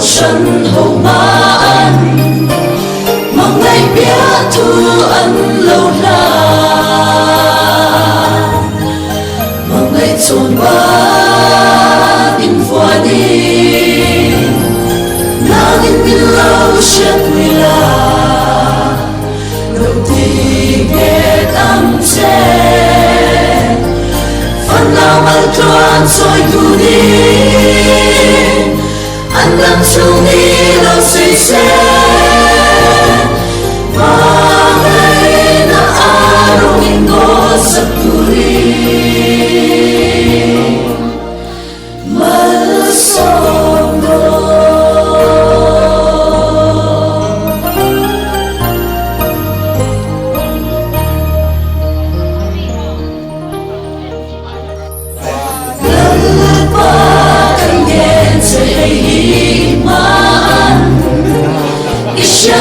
chân hậu mãn mong ngày biết thu ân lâu la mong ngày trốn ba in vua đi nang in lâu chết quy la đầu tiên nghe tâm trẻ phần nào mal tuan soi tu đi anh đang chung đi đâu xây xe và ngày na arong ingo sa turi malsondo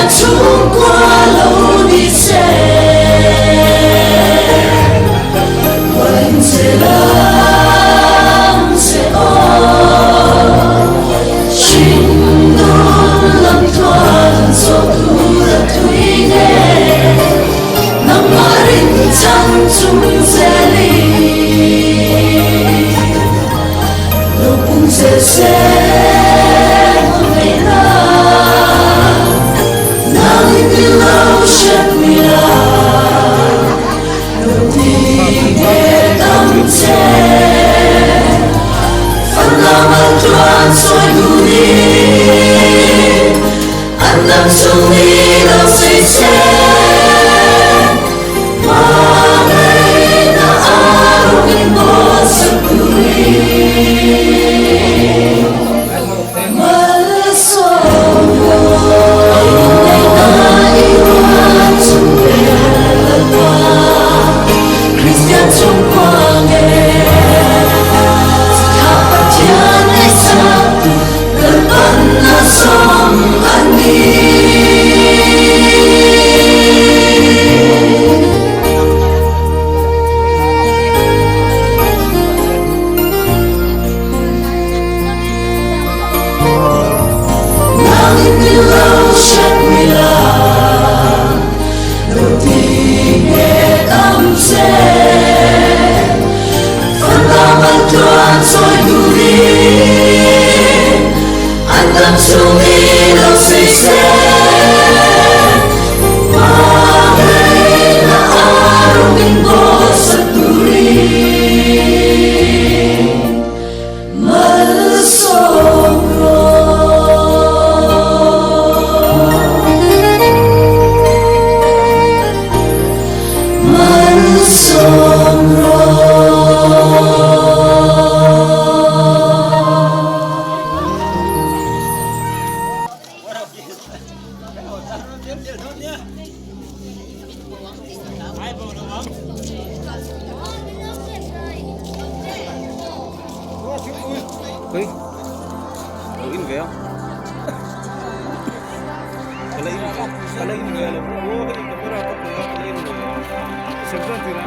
chung qua lâu đi xe quanh sẽ lắm sẽ ôm chính đón lâm thoáng gió thu đã thủy nghe nắng marin trăng chung sẽ đi lúc cũng sẽ chết quy la đầu tiên nghe tâm trẻ phần nào mang tuan soi tu đi anh đang chung đi đâu xây xe mà ngày na arong ingo sa turi chung đi đâu xây xe và ngày na arong ingo sa turi malsombro malsombro Uy, login kayo? Kalain ka? Kalain ka alam mo? Oo, kamera ako po. Kalain mo. Siyempre, tira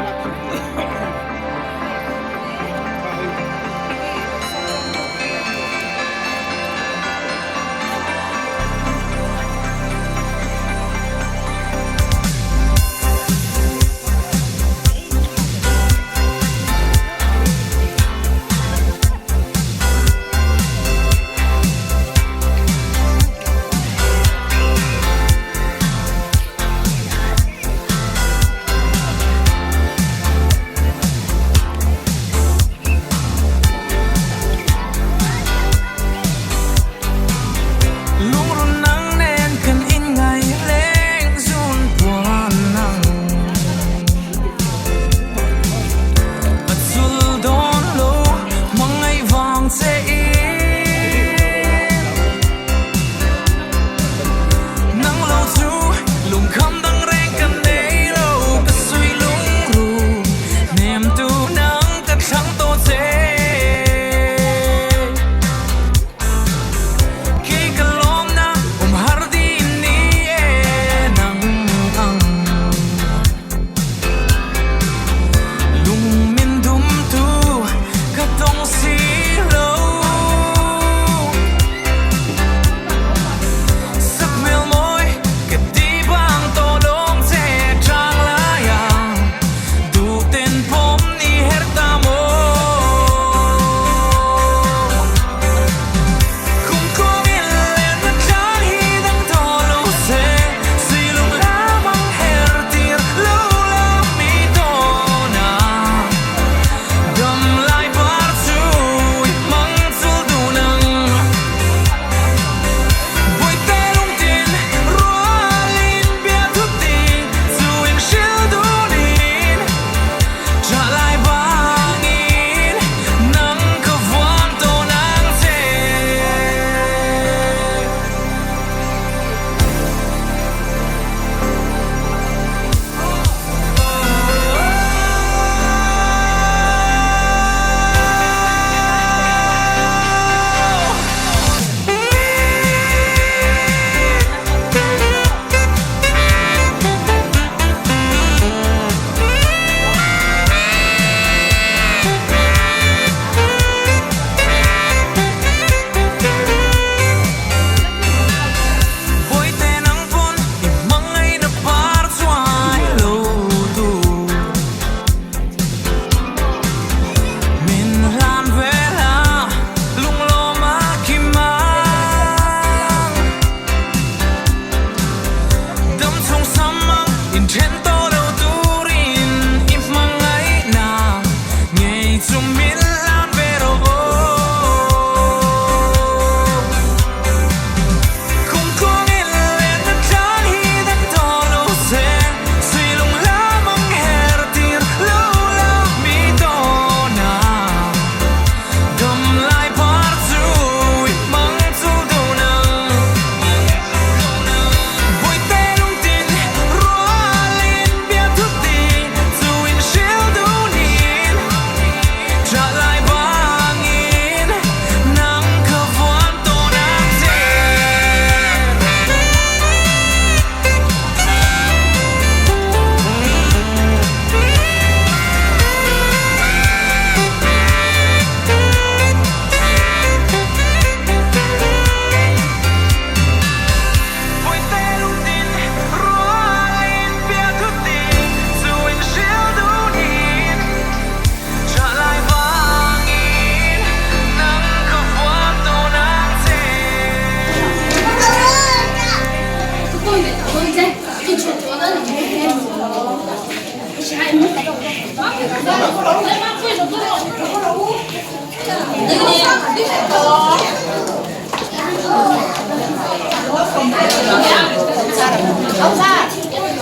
Ông ra,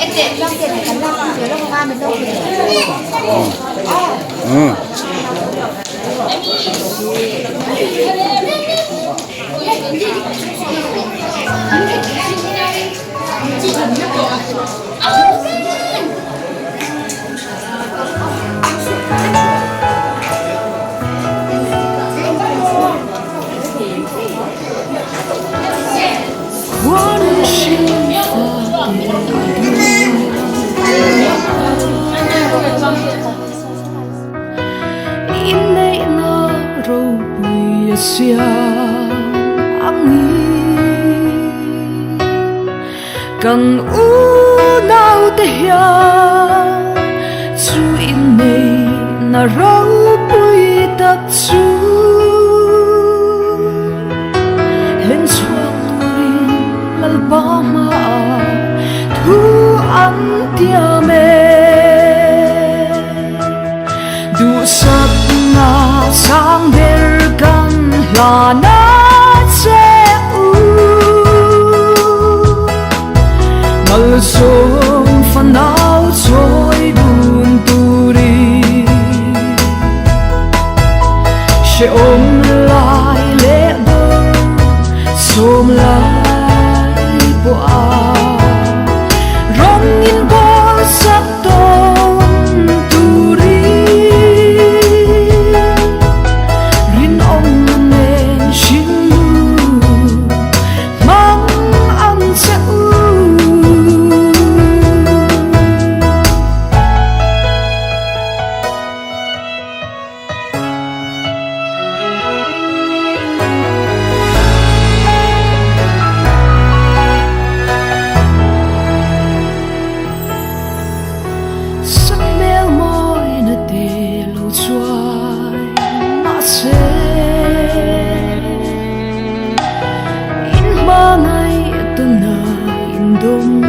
em để trong tiền này cắn lăng, nhớ lăng hoa mình đâu Ừ. Inay na raw buya siya angin kang unaw tahiya su inay na raw buya tatsu lên chuang rin lalbama thu an tiame du sat na sang bergan la na che u mal som fanao choi bun turi she om lai le bor som lai bo a rong in bor sat ton turi rin om nen shin mang an se u sắc mèo môi na tê lâu choai mà se in ba ngày tuần na in đông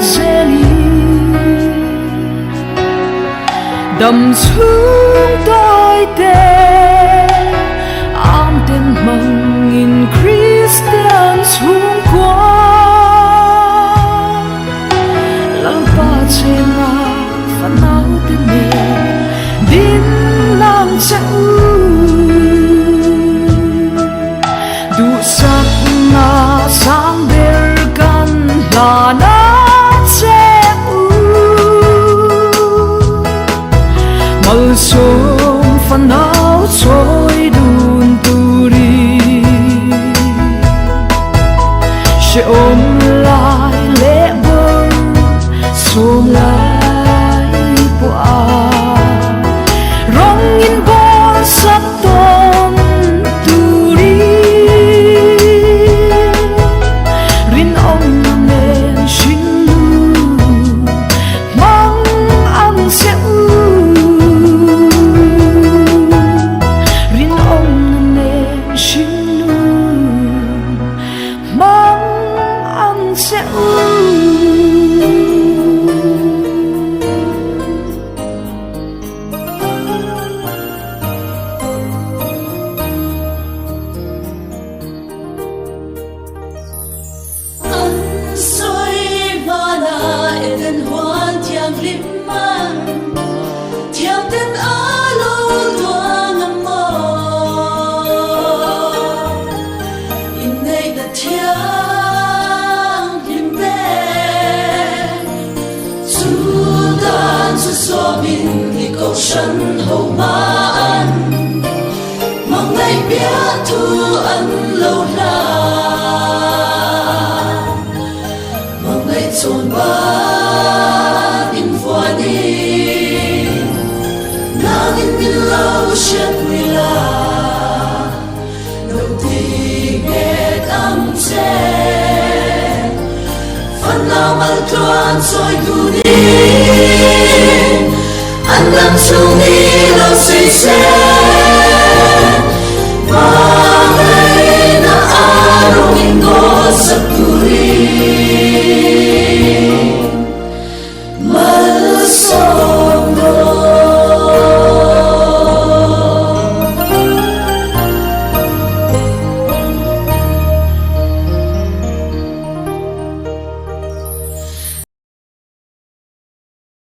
zeli đầm xuống tôi tê am tên mong in Christian xuống qua lalpa chena fanau tene din lang chau du sak na sang bergan la na cheu mal som fanau choi dun turi she om lai le bor som lai bo a rong in bor sat ton turi rin om nen shin mang ang se u rin om nen shin mang ang se u An soi mana eden hoan tiang limman tiang ten alo tuang amo inay da tiang limbe sudan su somin ni ko shan ho maan mang ngay bia thu an lâu la chôn ba in phua đi nang in min lâu shet quy la đầu tiên nghe âm che phần nào mal tuan soi tu đi